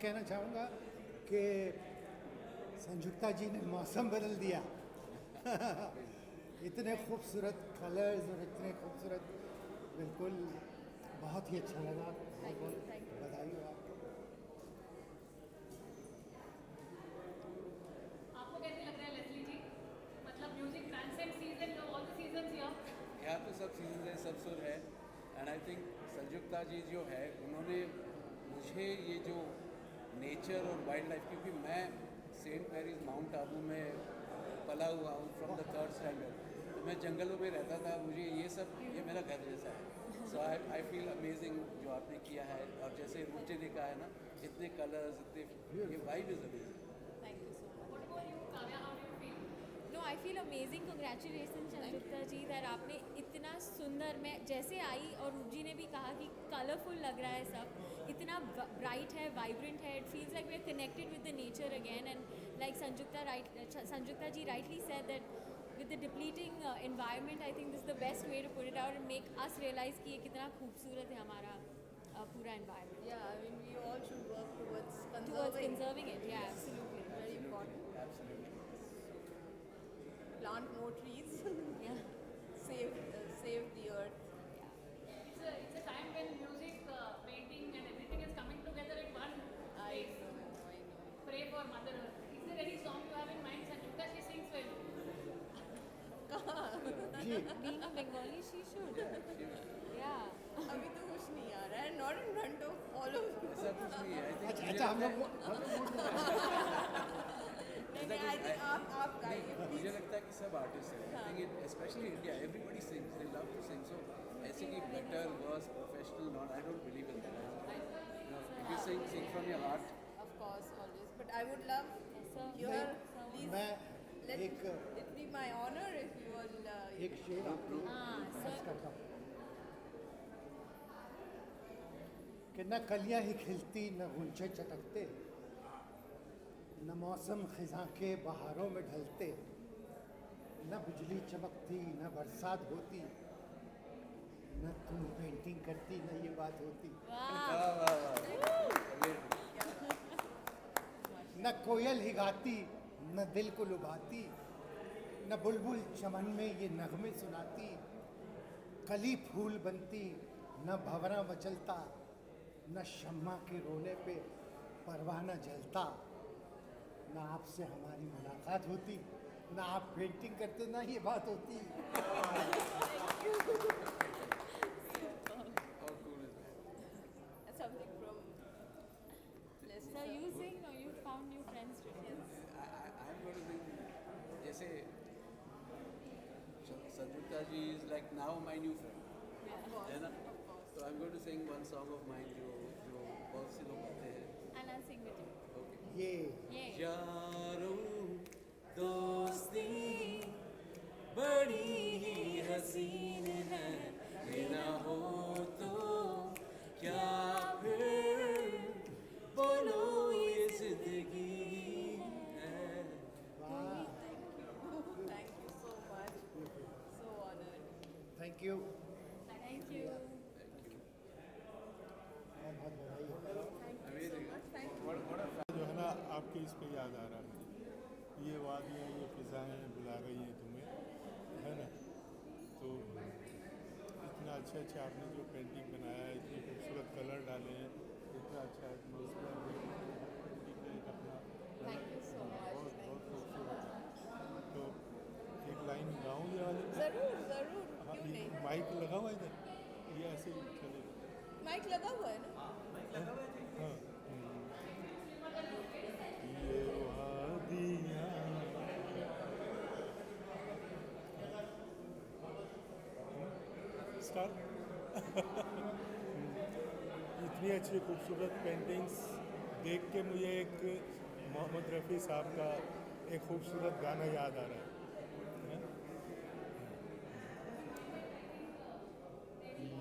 कहना चाहूँगा कि संजुक्ता जी ने मौसम बदल दिया। इतने खूबसूरत कलर्स और इतने खूबसूरत, बिल्कुल बहुत ही अच्छा लगा। बहुत बहुत बधाई हो आपको। आपको कैसे लग रहा है लेस्ली जी? मतलब music transcend season, all the seasons here. यहाँ तो सब सीजन है, सब सुर है। एंड आई थिंक संजुक्ता जी जो है उन्होंने मुझे ये जो नेचर और वाइल्ड लाइफ, क्योंकि मैं सेंट मैरीज माउंट आबू में पला हुआ हूँ फ्रॉम द थर्ड स्टैंडर्ड, तो मैं जंगलों में रहता था। मुझे ये सब, ये मेरा घर जैसा है। सो आई फील अमेजिंग जो आपने किया है। और जैसे रुचि ने कहा है ना, इतने कलर्स, इतने, ये vibe is amazing. Thank you so much. What about you, Kavya? How do you feel? No, I feel amazing. Congratulations Sanjukta ji, that आपने इतना सुंदर, मैं जैसे आई और रूप जी ने भी कहा कि कलरफुल लग रहा है सब, इतना ब्राइट है, वाइब्रेंट है. It feels like we are connected with the nature again. And like Sanjukta ji rightly said that with the depleting environment, I think this is the best way to put it out and make us realize कि ये कितना खूबसूरत है हमारा पूरा environment. Yeah, I mean, we all should work towards Towards conserving. conserving it, yeah, absolutely. Very important. Absolutely. Plant more trees. Yeah. Save the earth. It's a time when music, painting, and everything is coming together in one I place. know. Pray for Mother Earth. Is there any song you have in mind, Sanjukta? She sings well. Ji, Being a Bengali, she should. Yeah. अभी तो कुछ नहीं आ रहा है. Not in front of all of you. ऐसा कुछ नहीं है। I think अच्छा हम लोग नहीं, I think आप गाइए मुझे please. लगता है कि सब आर्टिस्ट हैं। I think specially India, everybody sings, they love to sing. So ऐसे कि better, worse, professional, not, I don't believe in that. If you sing from your heart. Of course, always. But I would love So, your, please. मैं Let एक it be my honor if you will. एक शेर आपको so अर्ज करता हूँ कि न कलियां ही खिलती, न गुंचे चटकते, न मौसम खिजां के बहारों में ढलते, न बिजली चमकती, न बरसात होती, न तुम पेंटिंग करती, न ये बात होती, वाह वाह वाह। न कोयल ही गाती, न दिल को लुभाती, न बुलबुल चमन में ये नगमे सुनाती, कली फूल बनती, न भंवरा मचलता, न शम्मा के रोने पे परवाना जलता, न आपसे हमारी मुलाकात होती, न आप पेंटिंग करते, ना ये बात होती। Something from. so you sing or you found new friends today? I'm going to sing, जैसे Sanjukta ji is like now my new friend, है ना? तो I am going to sing one song of mine जो जो बहुत से लोग आते हैं। And I'll sing with you. Okay. ये Yeah. यारों दोस्ती बड़ी ही हसीन है, ये ना हो तो क्या फिर बोलो ये जिंदगी है। वाह, Thank you so much. So honored. Thank you, Thank you. बहुत बधाई हो। Amazing. Thank you. What a जो है ना, आपके इस पे याद आ रहा है मुझे, ये वादियाँ, ये फिज़ाएँ बुला रही हैं तुम्हें, है ना? तो इतना अच्छा अच्छा आपने जो पेंटिंग बनाया है, इतने खूबसूरत कलर डाले हैं, इतना अच्छा एटमॉस्फेयर पेंटिंग का एक अपना Thank you so much. बहुत Thank बहुत you. खूबसूरत है। तो एक लाइन गाऊँ ये वाली? जरूर हाँ, क्यों नहीं. माइक लगा हुआ है इधर, ये ऐसे ही चलेगा? माइक लगा हुआ है ना. हाँ। ये वादियाँ स्टार्ट। इतनी अच्छी खूबसूरत पेंटिंग्स देख के मुझे एक मोहम्मद रफ़ी साहब का एक खूबसूरत गाना याद आ रहा है।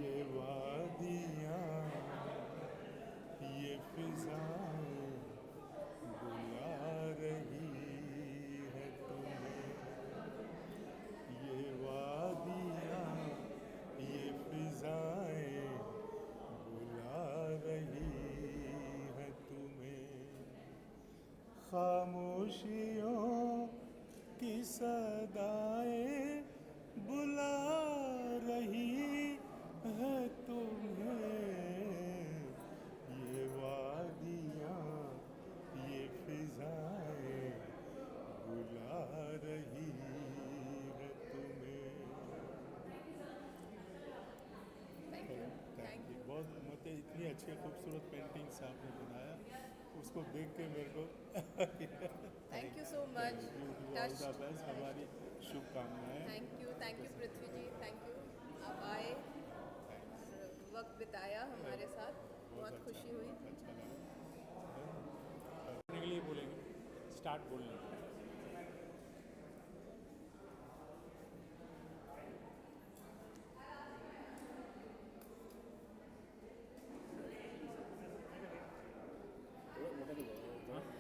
ये वादियाँ, ये फिज़ाएँ बुला रही है तुम्हें, ये वादियाँ, ये फिज़ाएँ बुला रही है तुम्हें। रही है तुम्हें। Thank you. बहुत मतलब इतनी अच्छी खूबसूरत पेंटिंग्स आपने बनाया, उसको देख के मेरे को Thank you so much. All the best, हमारी शुभकामनाएं। Thank you Prithvi ji, thank you. आप आए, वक्त बिताया हमारे साथ, बहुत खुशी हुई। अच्छा लगा। करने के लिए बोलेंगे, स्टार्ट बोलने।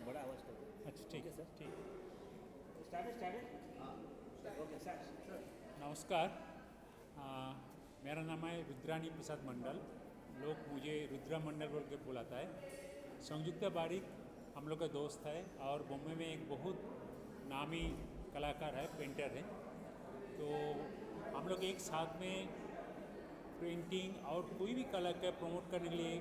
बड़ा आवाज कर। अच्छा ठीक है सर, ठीक है। नमस्कार, मेरा नाम है रुद्रानी प्रसाद मंडल, लोग मुझे रुद्रा मंडल बोल के बुलाता है। संयुक्ता बारिक हम लोग का दोस्त है और बॉम्बे में एक बहुत नामी कलाकार है, पेंटर है। तो हम लोग एक साथ में पेंटिंग और कोई भी कला का प्रमोट करने के लिए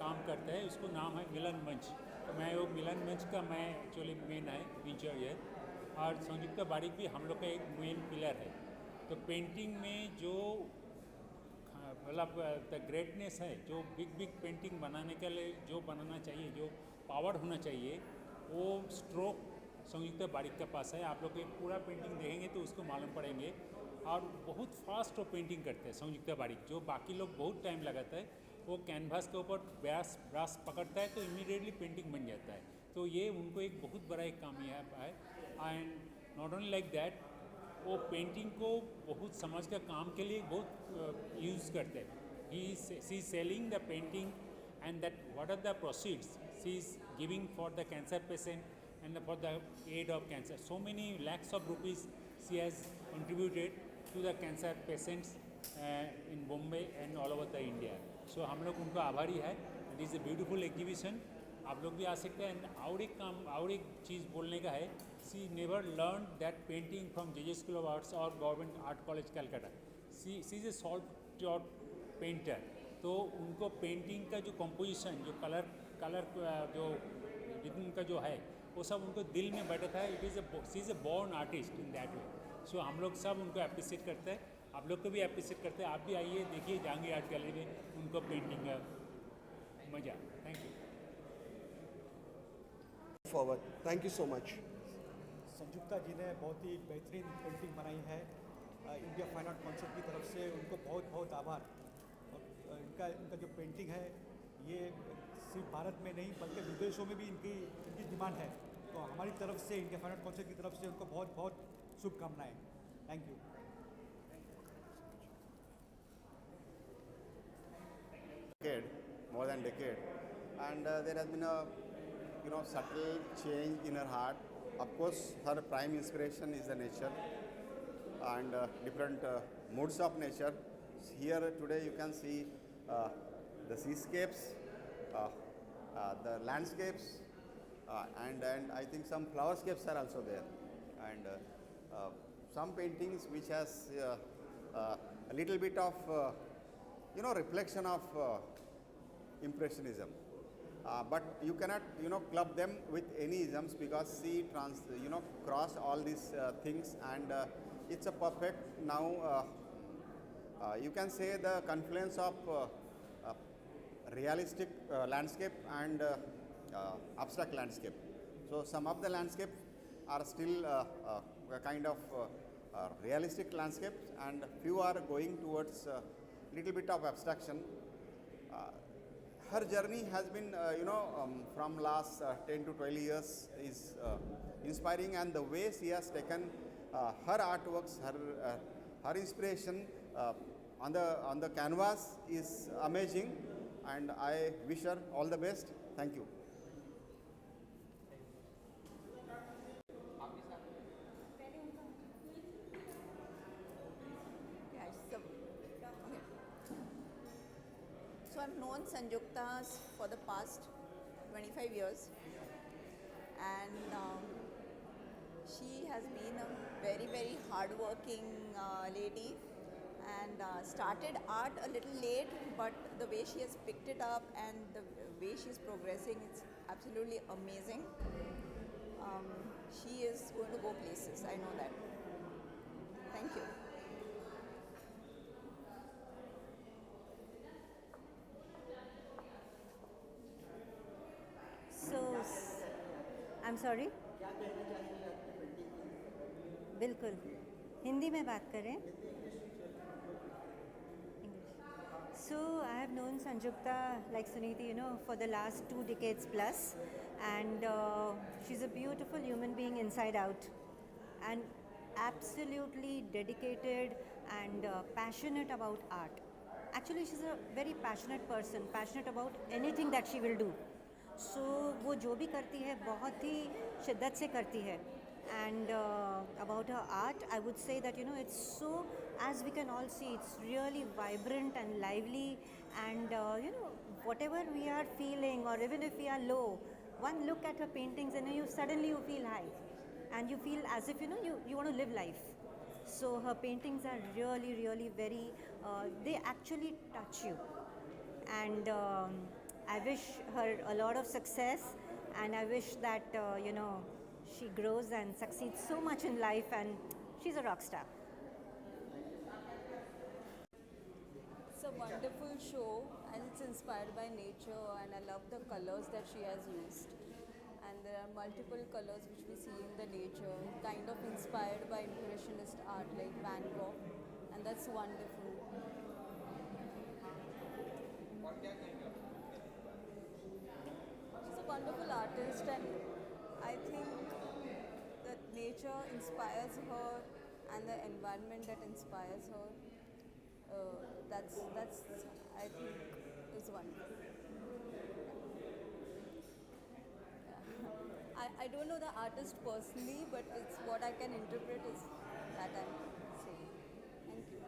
काम करते हैं, उसको नाम है मिलन मंच। तो मैं वो मिलन मंच का मैं एक्चुअली मेन है, इंचार्ज है। और संयुक्ता बारिक भी हम लोग का एक मेन पिलर है। तो पेंटिंग में जो मतलब द ग्रेटनेस है, जो बिग बिग पेंटिंग बनाने के लिए जो बनाना चाहिए, जो पावर होना चाहिए, वो स्ट्रोक संयुक्ता बारिक के पास है। आप लोग एक पूरा पेंटिंग देखेंगे तो उसको मालूम पड़ेंगे। और बहुत फास्ट वो पेंटिंग करते हैं संयुक्ता बारिक, जो बाकी लोग बहुत टाइम लगाता है। वो कैनवास के ऊपर ब्रश पकड़ता है तो इमीडिएटली पेंटिंग बन जाता है। तो ये उनको एक बहुत बड़ा एक कामयाब है। And not only like that, वो पेंटिंग को बहुत समझ का काम के लिए बहुत यूज़ करते हैं। She is selling the painting and that what are the proceeds she is giving for the cancer patient and for the aid of cancer. So many lakhs of rupees she has contributed to the cancer patients in Bombay and all over the India. So हम लोग उनको आभारी है। It is a beautiful exhibition, आप लोग भी आ सकते हैं। और एक चीज़ बोलने का है, she never learn that painting from J school of arts और government art college Calcutta. She is a self taught painter. तो उनको पेंटिंग का जो कंपोजिशन, जो कलर जो रिदम का जो है, वो सब उनको दिल में बैठा था। She is a born artist in that way. So हम लोग सब उनको अप्रिसिएट करते हैं, आप लोग को भी अप्रिसिएट करते हैं। आप भी आइए, देखिए जहांगीर आर्ट गैलरी में उनको पेंटिंग का मज़ा। Thank you. Forward, thank you so much. Sanyukta ji ने बहुत ही बेहतरीन पेंटिंग बनाई है। इंडिया फाइन आर्ट काउंसिल की तरफ से उनको बहुत बहुत आभार। और इनका जो पेंटिंग है, ये सिर्फ भारत में नहीं बल्कि विदेशों में भी इनकी डिमांड है। तो हमारी तरफ से, इंडिया फाइन आर्ट काउंसिल की तरफ से उनको बहुत बहुत शुभकामनाएं। Thank you. More than decade, and there has been a subtle change in her heart. Of course, her prime inspiration is the nature and different moods of nature. Here today you can see the seascapes, the landscapes, and I think some flowerscapes are also there, and some paintings which has a little bit of reflection of impressionism, but you cannot club them with any isms, because she cross all these things, and it's a perfect now you can say the confluence of realistic landscape and abstract landscape. So some of the landscapes are still a kind of realistic landscapes, and few are going towards little bit of abstraction. Her journey has been, from last 10 to 12 years is inspiring, and the way she has taken her artworks, her inspiration on the canvas is amazing, and I wish her all the best. Thank you. So I've known Sanjukta for the past 25 years, and she has been a very, very hardworking lady, and started art a little late, but the way she has picked it up and the way she's progressing, it's absolutely amazing. she is going to go places. I know that. Thank you. So, I'm sorry. बिल्कुल हिंदी में बात करें. So I have known Sanjukta, like Suniti, for the last 2 decades plus, and she's a beautiful human being inside out, and absolutely dedicated and passionate about art. Actually, she's a very passionate person, passionate about anything that she will do. So वो जो भी करती है बहुत ही शिद्दत से करती है. And about her art, I would say that it's so, as we can all see, it's really vibrant and lively, and whatever we are feeling, or even if we are low, one look at her paintings and you suddenly feel high, and you feel as if you want to live life. So her paintings are really, really very, they actually touch you, and I wish her a lot of success, and I wish that she grows and succeeds so much in life, and she's a rock star. It's a wonderful show, and it's inspired by nature, and I love the colors that she has used. And there are multiple colors which we see in the nature, kind of inspired by impressionist art like Van Gogh, and that's wonderful. She's a wonderful artist, and I think that nature inspires her, and the environment that inspires her. That's I think is wonderful. I don't know the artist personally, but it's what I can interpret is that I'm saying. Thank you.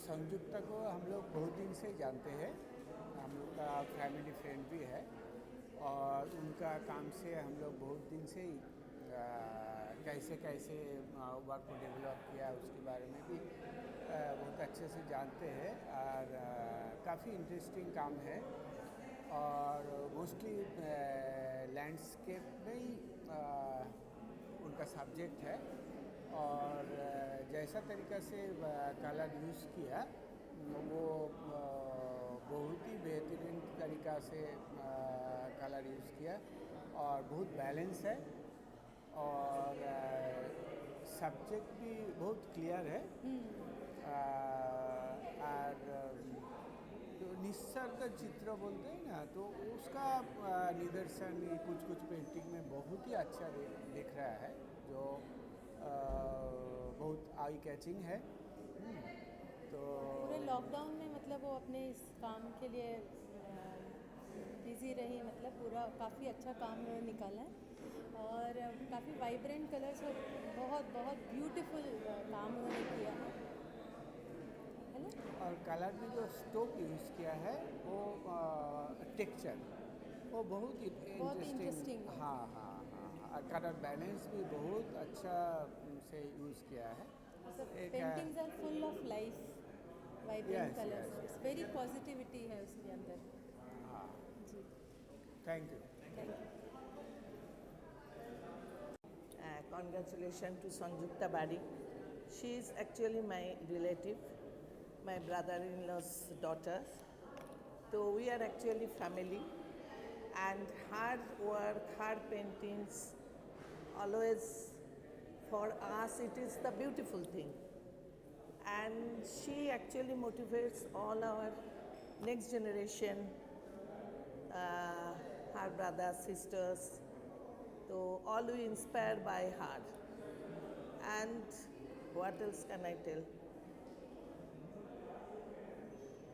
संयुक्ता को हम लोग बहुत दिन से जानते हैं. हम लोग का फैमिली फ्रेंड भी है, और उनका काम से हम लोग बहुत दिन से ही कैसे कैसे वर्क को डेवलप किया उसके बारे में भी बहुत अच्छे से जानते हैं. और काफ़ी इंटरेस्टिंग काम है, और मोस्टली लैंडस्केप में ही उनका सब्जेक्ट है. और जैसा तरीक़ा से कलर यूज़ किया वो बहुत ही बेहतरीन तरीक़ा से कलर यूज़ किया, और बहुत बैलेंस है, और सब्जेक्ट भी बहुत क्लियर है. और तो निसर्ग चित्र बोलते हैं ना, तो उसका निदर्शन कुछ पेंटिंग में बहुत ही अच्छा दिख रहा है, जो बहुत आई कैचिंग है. तो पूरे लॉकडाउन में मतलब वो अपने इस काम के लिए बिज़ी रही, मतलब पूरा काफ़ी अच्छा काम उन्होंने निकाला है, और काफ़ी वाइब्रेंट कलर्स और बहुत बहुत ब्यूटीफुल काम उन्होंने किया है ना. और कलर में जो स्ट्रोक यूज़ किया है वो टेक्सचर वो बहुत ही इंटरेस्टिंग. हाँ हाँ हाँ. कलर बैलेंस भी बहुत अच्छा से यूज़ किया है. Paintings are full of life, vibrant colours, very positivity है उसके अंदर. हाँ जी, थैंक यू. Congratulations to Sanjukta Bari. She is actually my relative, my brother-in-law's daughter. So we are actually family, and her work, her paintings, always for us it is the beautiful thing. And she actually motivates all our next generation, her brothers, sisters. So all we inspired by her. And what else can I tell?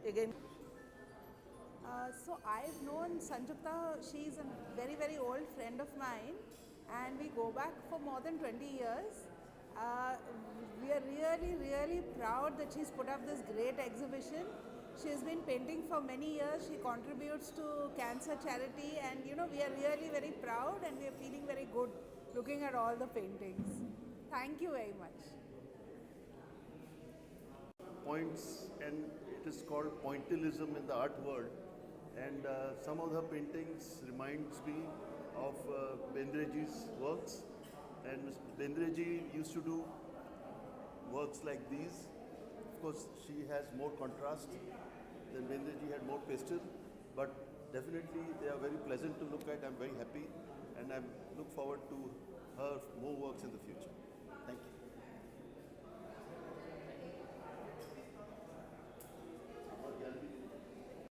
Again. So I've known Sanjukta, she's a very, very old friend of mine, and we go back for more than 20 years. We are really, really proud that she's put up this great exhibition. She's been painting for many years. She contributes to cancer charity, and we are really very proud, and we are feeling very good looking at all the paintings. Thank you very much. Points, and it is called pointillism in the art world. And some of the paintings reminds me of Bendreji's works. And Mr. Bendreji used to do works like these. Of course, she has more contrast than Bendreji had more pastel, but definitely they are very pleasant to look at. I'm very happy, and I look forward to her more works in the future. Thank you.